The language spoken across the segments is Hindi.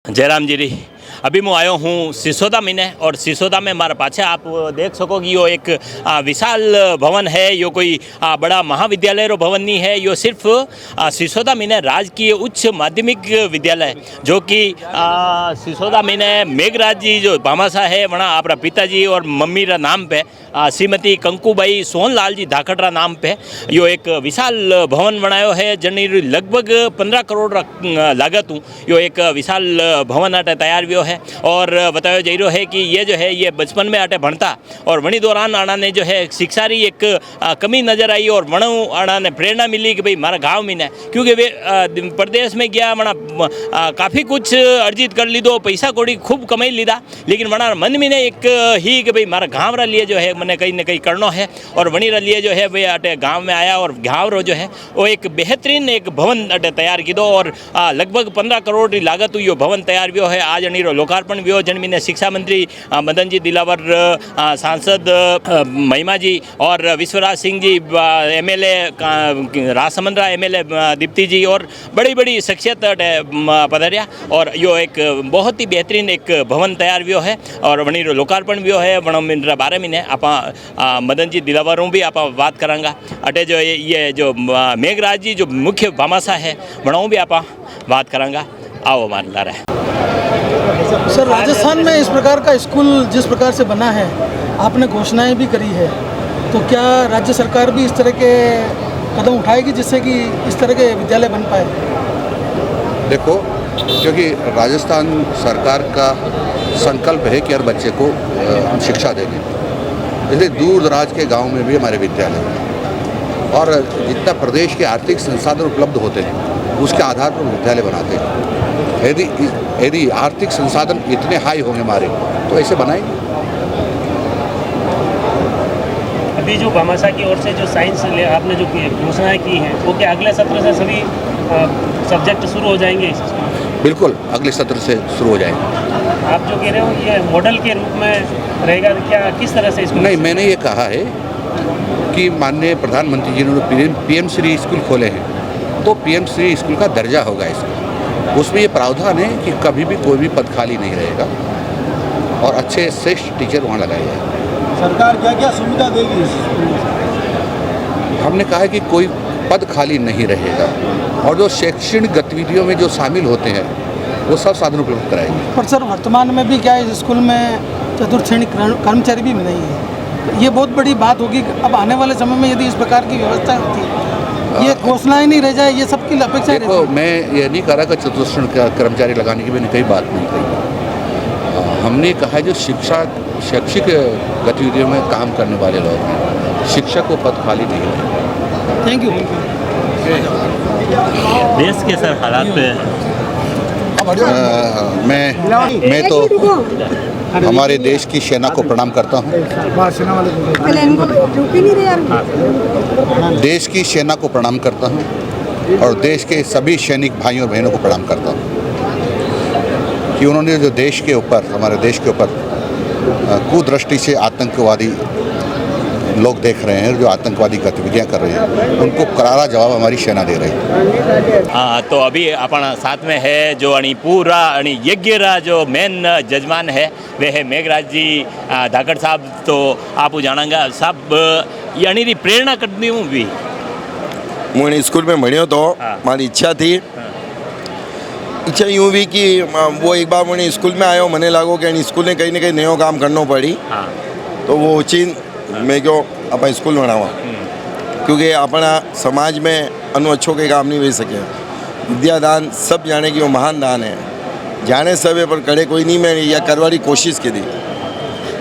जयराम जी अभी मैं आयो हूँ सिसोदा में ने और सिसोदा में मारा पाछे आप देख सको कि यो एक विशाल भवन है। यो कोई बड़ा महाविद्यालय रो भवन नहीं है। यो सिर्फ सिसोदा में ने राजकीय उच्च माध्यमिक विद्यालय जो कि सिसोदा में ने मेघराज जी जो भामाशाह है वहाँ आपरा पिताजी और मम्मी रा नाम पे श्रीमती कंकुबाई सोहनलाल जी धाकड़ नाम पे यो एक विशाल भवन बनायो है जनी लगभग 15 करोड़ लागत हूँ यो एक विशाल भवन आटे तैयार व्यो है। और बताया जा रहा है कि ये जो है ये बचपन में आटे भणता और वणी दौरान आना ने जो है शिक्षा री एक कमी नज़र आई और वणु आना ने प्रेरणा मिली कि भाई मारा गाँव में ने क्योंकि वे प्रदेश में गया वणा काफ़ी कुछ अर्जित कर लीधो पैसा कौड़ी खूब कमाई लीधा लेकिन वणा मन में ने एक ही कि भाई मारा गाँव रा लिए जो है मैंने कहीं न कहीं करना है और वणी रा लिए जो है वे अटे गाँव में आया और गाँव रो जो है वो एक बेहतरीन एक भवन अटे तैयार कीधो और लगभग 15 करोड़ की लागत यो भवन तैयार व्यो है। आज अनीरो लोकार्पण व्यो जन्मी ने शिक्षा मंत्री मदन जी दिलावर सांसद महिमा जी और विश्वराज सिंह जी MLA राजसमंद्रा MLA दीप्ति जी और बड़ी बड़ी शख्सियत पधारिया और यो एक बहुत ही बेहतरीन एक भवन तैयार व्यो है और वणी लोकार्पण व्यो है। वण 12 महीने आप मदन जी दिलावरों भी आप बात करांगा अटे जो ये जो मेघराज जी जो मुख्य भामाशाह है वणों भी आप बात करांगा। आओ मान ला रहा है सर राजस्थान में इस प्रकार का स्कूल जिस प्रकार से बना है आपने घोषणाएं भी करी है तो क्या राज्य सरकार भी इस तरह के कदम उठाएगी जिससे कि इस तरह के विद्यालय बन पाए? देखो क्योंकि राजस्थान सरकार का संकल्प है कि हर बच्चे को हम शिक्षा देंगे इसलिए दूर दराज के गांव में भी हमारे विद्यालय हैं और जितना प्रदेश के आर्थिक संसाधन उपलब्ध होते हैं उसके आधार पर विद्यालय बनाते हैं। यदि आर्थिक संसाधन इतने हाई होंगे हमारे तो ऐसे बनाएंगे। अभी जो भामाशाह की ओर से जो साइंस आपने जो घोषणाएं की हैं वो क्या अगले सत्र से सभी सब्जेक्ट शुरू हो जाएंगे? बिल्कुल अगले सत्र से शुरू हो जाएंगे। आप जो कह रहे हो ये मॉडल के रूप में रहेगा क्या किस तरह से इसको? नहीं मैंने ये कहा है कि माननीय प्रधानमंत्री जी ने PM श्री स्कूल खोले हैं तो PM श्री स्कूल का दर्जा होगा इसका। उसमें ये प्रावधान है कि कभी भी कोई भी पद खाली नहीं रहेगा और अच्छे श्रेष्ठ टीचर वहाँ लगाए जाएंगे। सरकार क्या क्या सुविधा देगी? हमने कहा है कि कोई पद खाली नहीं रहेगा और जो शैक्षणिक गतिविधियों में जो शामिल होते हैं वो सब साधन उपलब्ध कराएंगे। पर सर वर्तमान में भी क्या इस स्कूल में चतुर्थ श्रेणी कर्मचारी भी नहीं है, ये बहुत बड़ी बात होगी। अब आने वाले समय में यदि इस प्रकार की व्यवस्था होती है ये घोषणाएं नहीं रह जाए ये सबकी अपेक्षा रहती है। मैं ये नहीं कह रहा कि चतुर्थ श्रेणी कर्मचारी लगाने की मैंने कई बात नहीं कही। हमने कहा जो शैक्षिक गतिविधियों में काम करने वाले लोग हैं शिक्षक को पद खाली नहीं रहेगा। Thank you. देश के सर हालात पे मैं तो हमारे देश की सेना को प्रणाम करता हूँ। देश की सेना को प्रणाम करता हूँ और देश के सभी सैनिक भाइयों बहनों को प्रणाम करता हूँ कि उन्होंने जो देश के ऊपर हमारे देश के ऊपर कुदृष्टि से आतंकवादी लोग देख रहे हैं जो आतंकवादी गतिविधियां कर रहे हैं उनको करारा जवाब हमारी सेना दे रही है। हाँ तो अभी अपना साथ में है जो पूरा यज्ञ रा जो मेन जजमान है वे है मेघराज जी धाकड़ साहब। तो आप जानांगा साहब यानी री प्रेरणा करती हूँ भी मैं स्कूल में भणियो तो मारी इच्छा थी इच्छा यूँ भी कि वो एक बार मैंने स्कूल में आयो मैंने लागो कि स्कूल ने कहीं ना कहीं नयो काम करना पड़ी तो वो चीन मैं क्यों अपन स्कूल बनावा क्योंकि अपना समाज में अनु अच्छो के काम नहीं वे सके। विद्यादान सब जाने की वो महान दान है जाने सब है पर करे कोई नहीं मैं या करवारी कोशिश की थी।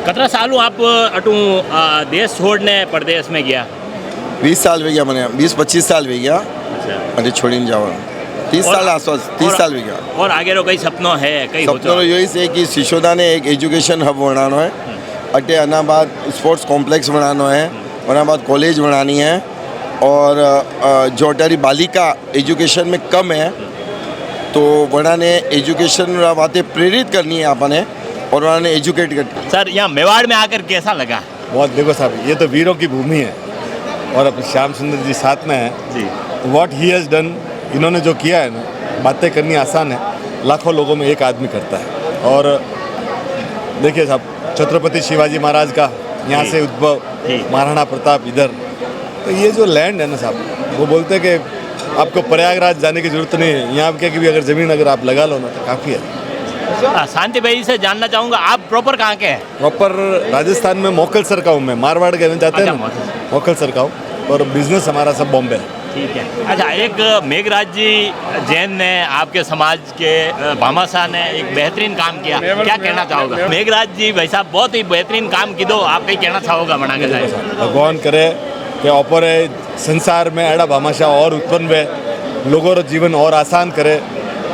कतरा सालों आप अटू देश छोड़ने प्रदेश में गया? 20 साल भी गया मैंने 20-25 साल भी गया अरे छोड़ी नहीं जावा 30 साल आसपास 30 साल भी गया। और आगे रो कई सपनों है कई सपनों यही से कि सिसोदा ने एक एजुकेशन हब बनाना है अटे अनाबाद स्पोर्ट्स कॉम्प्लेक्स बनाना है अनाबाद कॉलेज बनानी है और जो अटारी बालिका एजुकेशन में कम है तो बनाने एजुकेशन बातें प्रेरित करनी है आपने और उन्होंने एजुकेट कर। सर यहाँ मेवाड़ में आकर कैसा लगा? बहुत देखो साहब ये तो वीरों की भूमि है और अपने श्याम सुंदर जी साथ में है जी। व्हाट ही हैज़ डन इन्होंने जो किया है ना बातें करनी आसान है लाखों लोगों में एक आदमी करता है। और देखिए साहब, छत्रपति शिवाजी महाराज का यहाँ जी। से उद्भव, जी। महाराणा प्रताप इधर, तो ये जो लैंड है ना साहब, वो बोलते हैं कि आपको प्रयागराज जाने की जरूरत नहीं है, यहाँ के भी अगर ज़मीन अगर आप लगा लो ना तो काफ़ी है। शांति भाई से जानना चाहूँगा, आप प्रॉपर कहाँ के हैं? प्रॉपर राजस्थान में मोकलसर का हूँ मैं, मारवाड़ कहना चाहते हैं अच्छा, ना, मोकलसर का हूँ। और बिजनेस हमारा सब बॉम्बे है। ठीक है। अच्छा, एक मेघराज जी जैन ने आपके समाज के भामाशाह ने एक बेहतरीन काम किया, क्या कहना चाहोगे? मेघराज जी भाई साहब बहुत ही बेहतरीन काम की दो, आप कहीं कहना चाहोगा बना के जाए? भगवान करे कि ऑपर संसार में अड़ा भामाशाह और उत्पन्न हुए, लोगों का जीवन और आसान करे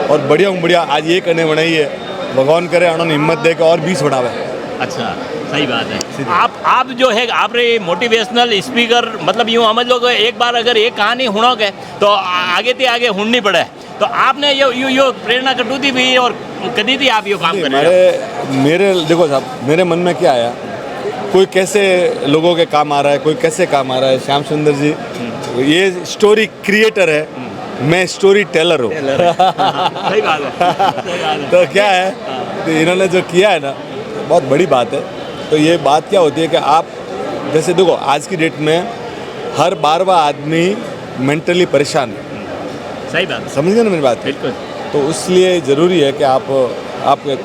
और बढ़िया आज ये करने बनाई है, भगवान करे उन्होंने हिम्मत दे के और 20 बढ़ावे। अच्छा, सही बात है। आप जो है आप रे मोटिवेशनल स्पीकर, मतलब यूँ समझ लो कि एक बार अगर एक कहानी सुनोगे तो आगे ते आगे सुननी पड़े, तो आपने यो प्रेरणा कटौती भी और कदी थी आप यो काम कर रहे हो? मेरे देखो साहब, मेरे मन में क्या आया, कोई कैसे लोगों के काम आ रहा है, कोई कैसे काम आ रहा है। श्याम सुंदर जी ये स्टोरी क्रिएटर है, मैं स्टोरी टेलर हूँ। सही बात है। तो क्या है तो इन्होंने जो किया है ना, बहुत बड़ी बात है। तो ये बात क्या होती है कि आप जैसे देखो, आज की डेट में हर 12वां आदमी मेंटली परेशान है। सही बात है। समझ गए ना मेरी बात? बिल्कुल। तो इसलिए ज़रूरी है कि आप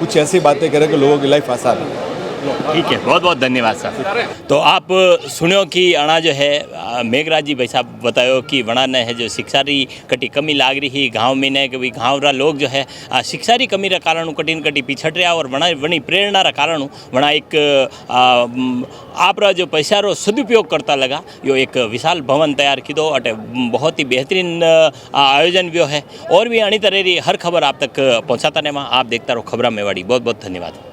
कुछ ऐसी बातें करें कि लोगों की लाइफ आसान है। ठीक है, बहुत बहुत धन्यवाद सर। तो आप सुनियो कि अणा जो है मेघराज जी भाई साहब बतायो कि वणा ने है जो शिक्षा री कटी कमी लाग रही ही गाँव में ने कि भाई गाँव रा लोग जो है शिक्षा री कमी रा कारण कटी पिछड़ रहा और वणी प्रेरणा रा कारण वणा एक आप रा जो पैसा रो सदुपयोग करता लगा, यो एक विशाल भवन तैयार की दो अटे बहुत ही बेहतरीन आयोजन भी है। और भी अणी तरह हर खबर आप तक पहुँचाता ने आप देखता रहो खबरा मेवाड़ी। बहुत बहुत धन्यवाद।